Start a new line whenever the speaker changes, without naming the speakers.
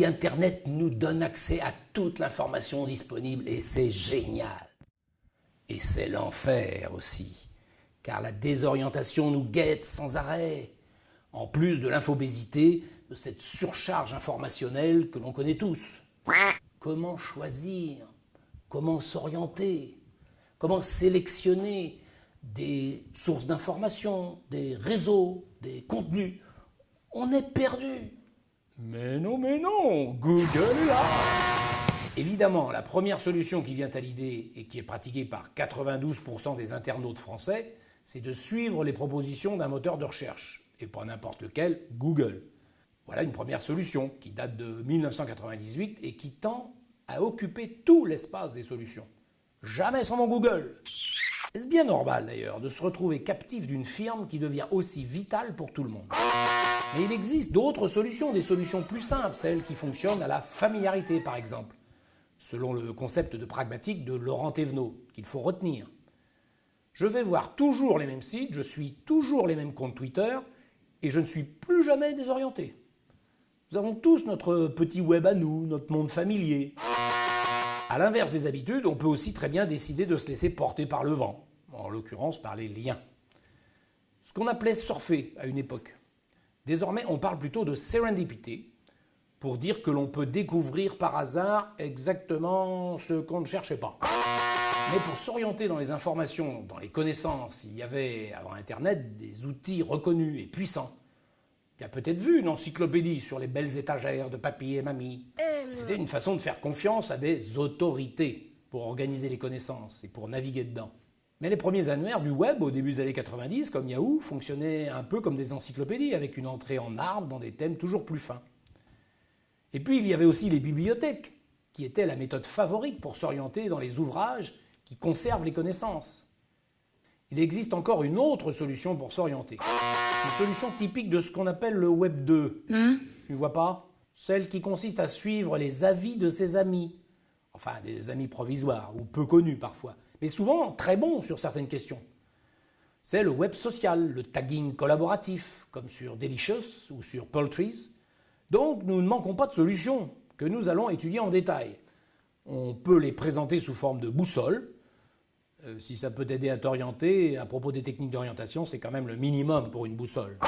Internet nous donne accès à toute l'information disponible et c'est génial. Et c'est l'enfer aussi, car la désorientation nous guette sans arrêt. En plus de l'infobésité, de cette surcharge informationnelle que l'on connaît tous. Comment choisir? Comment s'orienter? Comment sélectionner des sources d'information, des réseaux, des contenus? On est perdu.
Mais non, Google est là.
Évidemment, la première solution qui vient à l'idée et qui est pratiquée par 92% des internautes français, c'est de suivre les propositions d'un moteur de recherche, et pas n'importe lequel, Google. Voilà une première solution qui date de 1998 et qui tend à occuper tout l'espace des solutions. Jamais sans mon Google. Est-ce bien normal d'ailleurs de se retrouver captif d'une firme qui devient aussi vitale pour tout le monde? Mais il existe d'autres solutions, des solutions plus simples, celles qui fonctionnent à la familiarité par exemple, selon le concept de pragmatique de Laurent Thévenot, qu'il faut retenir. Je vais voir toujours les mêmes sites, je suis toujours les mêmes comptes Twitter et je ne suis plus jamais désorienté. Nous avons tous notre petit web à nous, notre monde familier. À l'inverse des habitudes, on peut aussi très bien décider de se laisser porter par le vent, en l'occurrence par les liens. Ce qu'on appelait surfer à une époque. Désormais, on parle plutôt de serendipity, pour dire que l'on peut découvrir par hasard exactement ce qu'on ne cherchait pas. Mais pour s'orienter dans les informations, dans les connaissances, il y avait, avant Internet, des outils reconnus et puissants. Tu as peut-être vu une encyclopédie sur les belles étagères de papy et mamie. C'était une façon de faire confiance à des autorités pour organiser les connaissances et pour naviguer dedans. Mais les premiers annuaires du web, au début des années 90, comme Yahoo, fonctionnaient un peu comme des encyclopédies, avec une entrée en arbre dans des thèmes toujours plus fins. Et puis il y avait aussi les bibliothèques, qui étaient la méthode favorite pour s'orienter dans les ouvrages qui conservent les connaissances. Il existe encore une autre solution pour s'orienter. Une solution typique de ce qu'on appelle le Web 2. Tu ne vois pas? Celle qui consiste à suivre les avis de ses amis. Enfin, des amis provisoires, ou peu connus parfois, mais souvent très bons sur certaines questions. C'est le web social, le tagging collaboratif, comme sur Delicious ou sur Poultries. Donc nous ne manquons pas de solutions que nous allons étudier en détail. On peut les présenter sous forme de boussole. Si ça peut t'aider à t'orienter, à propos des techniques d'orientation, c'est quand même le minimum pour une boussole.